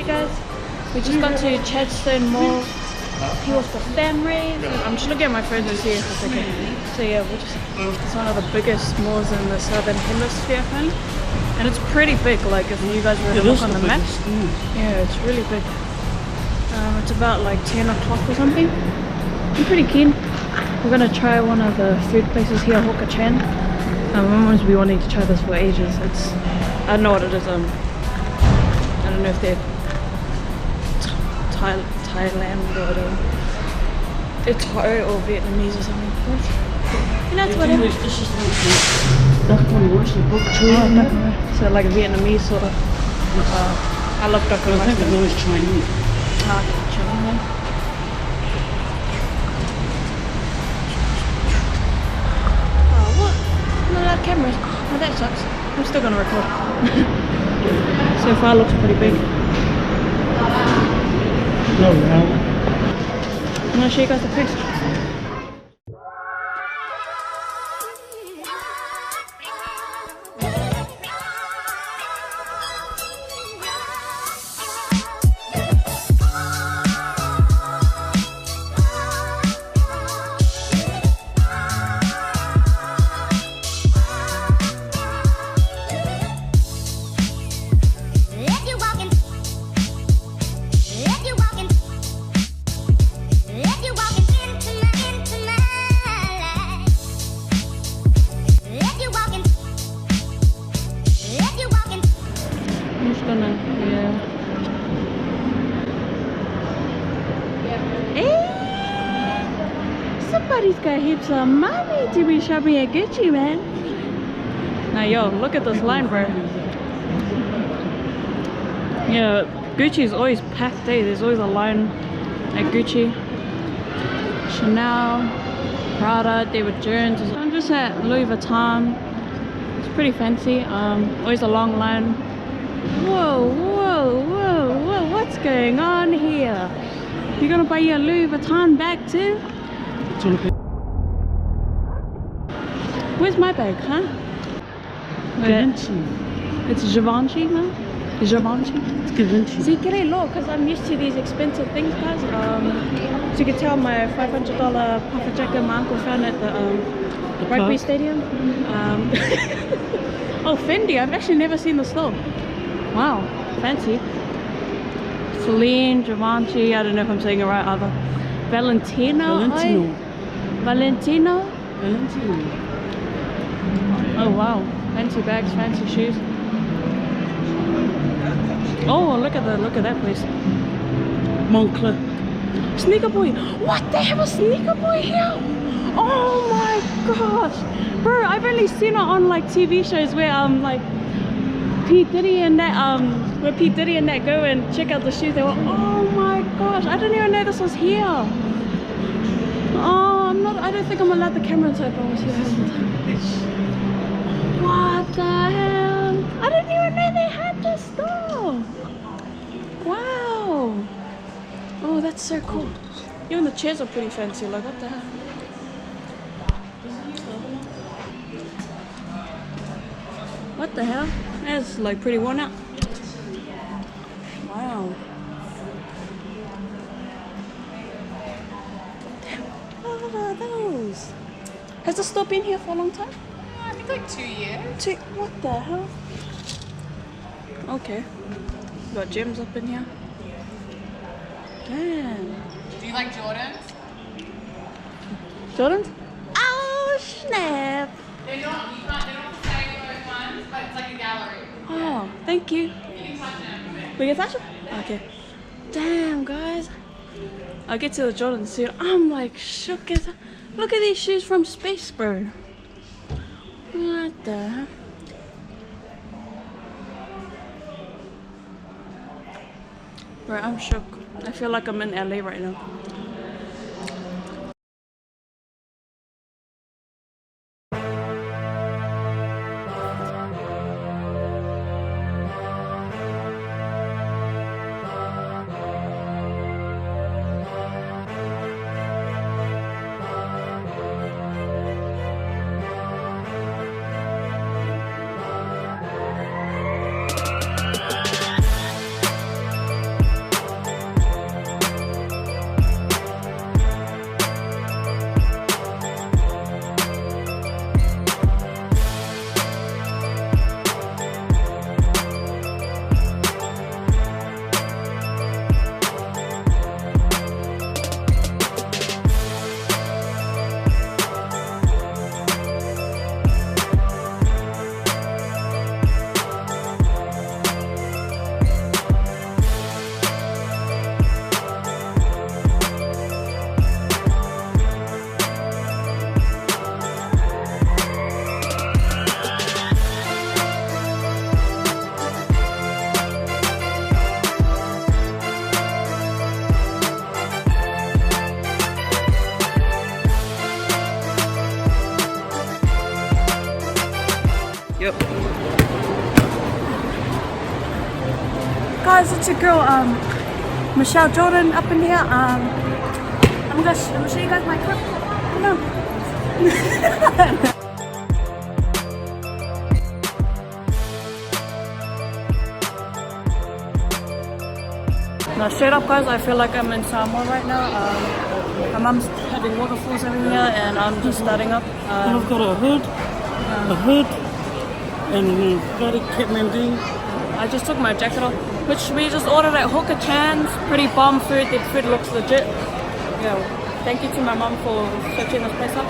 you guys. We just got to CHADSTONE Mall. Here was the family. I'm just looking at my phone to see if it's okay. So yeah, it's one of the biggest malls in the southern hemisphere, I think. And it's pretty big, like if you guys were to look on the map. Yeah, it's really big. It's about like 10 o'clock or something. I'm pretty keen. We're gonna try one of the food places here, Hawker Chan. My mom's been wanting to try this for ages. I don't know what it is. I don't know if they're Thailand or whatever. They're Thai or Vietnamese or something. And that's what it is. So like a Vietnamese sort of. I love duck rice. I think it's always Chinese. Chinese. Oh, what? Not a lot of cameras. Oh, that sucks. I'm still gonna record. So far looks pretty big. No, no. I'm gonna show you guys the food. Somebody's got heaps of money to be shopping at Gucci, man. Now, yo, look at this line, bro. Yeah, Gucci is always packed, eh? There's always a line at Gucci, Chanel, Prada, David Jones. I'm just at Louis Vuitton. It's pretty fancy. Always a long line. Whoa, whoa, whoa, whoa! What's going on here? You're gonna buy your Louis Vuitton bag too? Where's my bag, huh? Givenchy. It's Givenchy, no? Givenchy? It's Givenchy. See, get a low, because I'm used to these expensive things, guys. So you can tell my $500 puffer jacket my uncle found at the rugby stadium. Oh, Fendi. I've actually never seen the store. Wow, fancy. Celine, Givenchy. I don't know if I'm saying it right either. Valentino. Oh wow, fancy bags, fancy shoes. Oh, look at that place. Moncler. SNEAKERBOY. What? They have a SNEAKERBOy here? Oh my gosh, bro! I've only seen it on like TV shows where like P Diddy and that where P Diddy and that go and check out the shoes. They were, oh my gosh! I didn't even know this was here. Oh, I don't think I'm allowed the camera inside, but I was here. What the hell? I didn't even know they had this store. Wow. Oh, that's so cool. Even the chairs are pretty fancy. Like, what the hell? What the hell? That's like pretty worn out. Wow. What are those? Has the store been here for a long time? I think like 2 years. What the hell? Okay. Got gems up in here. Damn. Do you like Jordans? Jordans? Oh snap! They're not the same those ones, but it's like a gallery. Oh, thank you. You can touch them. We can touch them? Okay. Damn, guys. I'll get to the Jordan soon. I'm like shook as hell. Look at these shoes from space, bro. What the hell? Bro, I'm shook. I feel like I'm in LA right now. Guys, it's your girl Michelle Jordan up in here. I'm gonna show you guys my clip. Come on. Now straight up guys, I feel like I'm in Samoa right now. My mom's having waterfalls over here and I'm just starting up. And I've got a hood, and got a Kathmandu. I just took my jacket off, which we just ordered at Hawker Chan's. Pretty bomb food, the food looks legit. Yeah, thank you to my mom for searching this place up.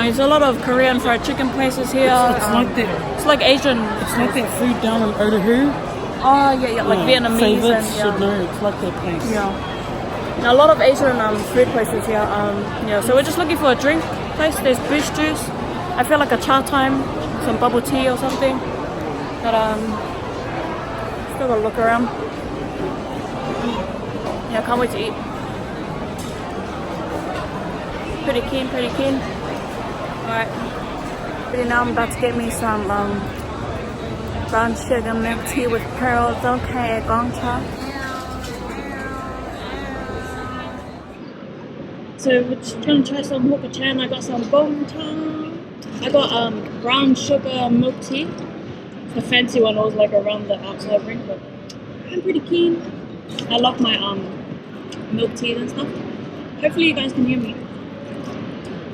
There's a lot of Korean fried chicken places here. It's like that. It's like Asian. It's like that food down in Otahu. Oh yeah, like Vietnamese Vids and should know. It's like that place. Yeah. Now, a lot of Asian food places here. Yeah, so we're just looking for a drink place. There's Bush juice. I feel like a cha time, some bubble tea or something. But still gotta look around. Yeah, can't wait to eat. Pretty keen, pretty keen. Alright. But now I'm about to get me some brown sugar milk tea with pearls. Okay, gongcha. So we're just gonna try some Hawker Chan. I got some bông cha. I got brown sugar milk tea. The fancy one was like around the outside ring, but I'm pretty keen. I love my milk tea and stuff. Hopefully you guys can hear me.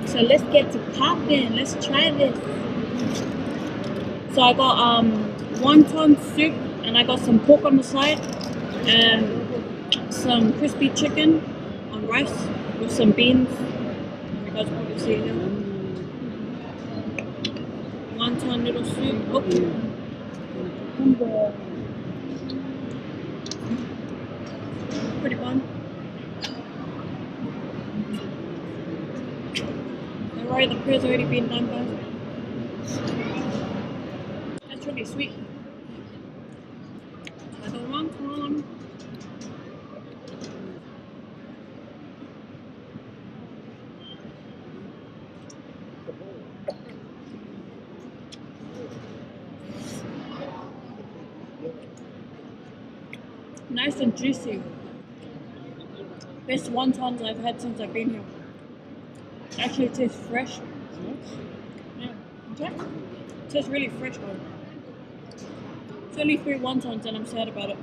So let's get to popping. Let's try this. So I got wonton soup and I got some pork on the side and some crispy chicken on rice with some beans. You guys probably see it here. Wonton noodle soup. Oh. Pretty fun. Alright, the prayer's already been done, guys. That's really sweet. I don't want one. Nice and juicy. Best wontons I've had since I've been here. Actually, it tastes fresh. Yeah, okay. It tastes really fresh though. It's only 3 wontons and I'm sad about it.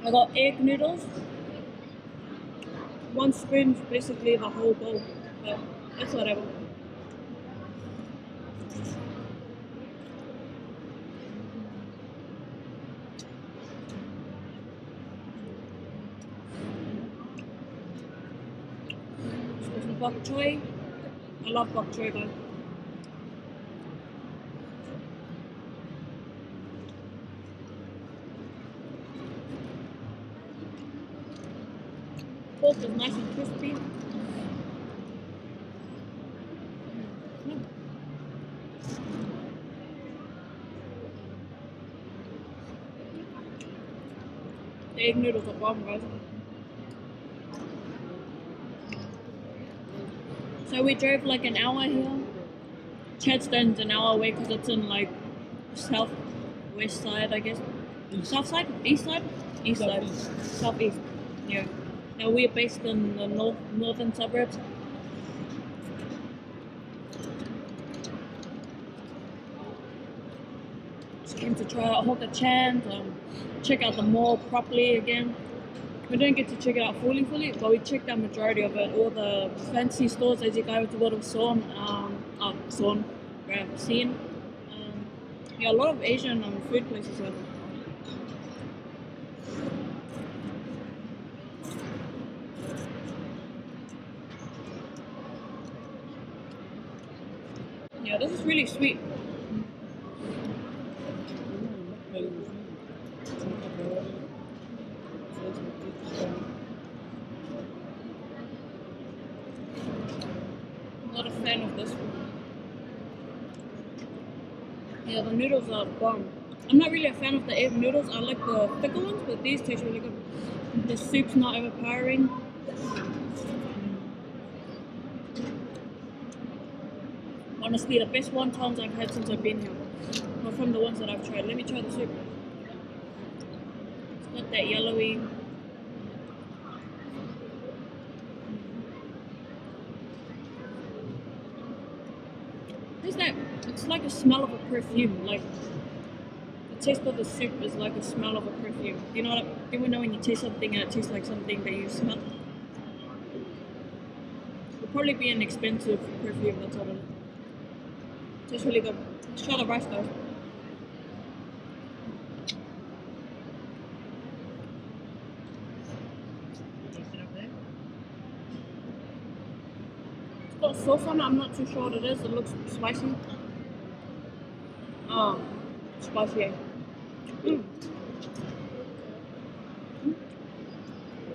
I got egg noodles. 1 spoon's basically the whole bowl, but it's whatever. Bok choy. I love bok choy though. Pork is nice and crispy. The egg noodles are bomb, guys. So we drove like an hour here. CHADSTONE's an hour away because it's in like southwest side, I guess. South side? East side? East side. Southeast. Yeah. Now we're based in the northern suburbs. Just came to try out Hawker Chan, check out the mall properly again. We didn't get to check it out fully, but we checked out majority of it. All the fancy stores, as you guys would have seen. Yeah, a lot of Asian food places here. Yeah, this is really sweet. Not a fan of this one. Yeah, the noodles are bomb. I'm not really a fan of the egg noodles. I like the thicker ones, but these taste really good. The soup's not overpowering. Honestly, the best wontons I've had since I've been here. Not from the ones that I've tried. Let me try the soup. It's got that yellowy. There's that, it's like a smell of a perfume. Like, the taste of the soup is like a smell of a perfume. You know what you know when you taste something and it tastes like something that you smell? It'll probably be an expensive perfume, that's all it is. Tastes really good. Let's try the rice though. It's got sauce on it, I'm not too sure what it is. It looks spicy. Oh, spicy. I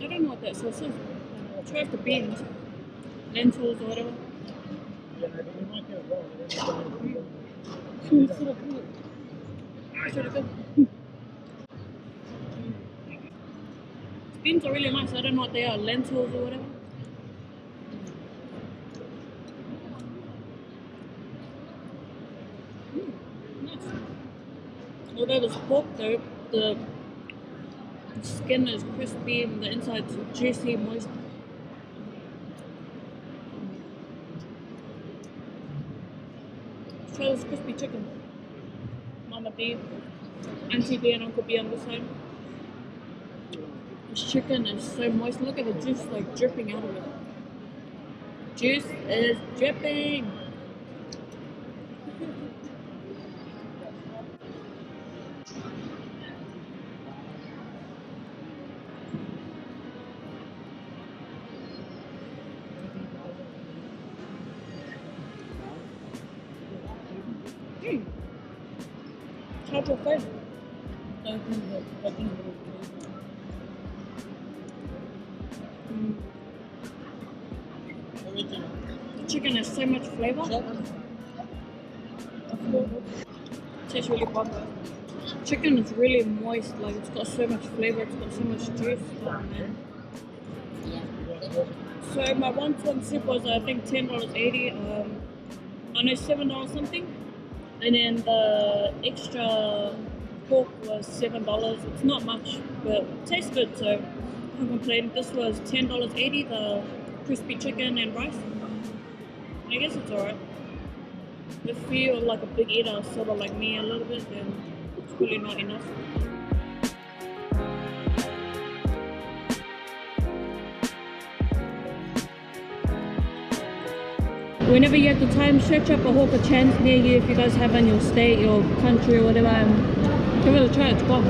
don't know what that sauce is. I'll try the beans, lentils or whatever. It's really good. Beans are really nice. I don't know what they are, lentils or whatever. Nice. Although there's pork though, the skin is crispy and the inside's juicy, moist. Let's try this crispy chicken. Mama D, Auntie B and Uncle B on this side. This chicken is so moist. Look at the juice like dripping out of it. Juice is dripping. How's your face? The chicken has so much flavor. Tastes really good. Chicken is really moist, like it's got so much flavor, it's got so much juice. Oh man. So my wonton soup was I think $10.80. I know $7 something. And then the extra pork was $7. It's not much, but it tastes good, so I can't complain. This was $10.80, the crispy chicken and rice. I guess it's alright. If you're like a big eater, sort of like me a little bit, then it's really not enough. Whenever you have the time, search up a hawker chance near you if you guys have in your state, your country or whatever, and give it a try, it's gone.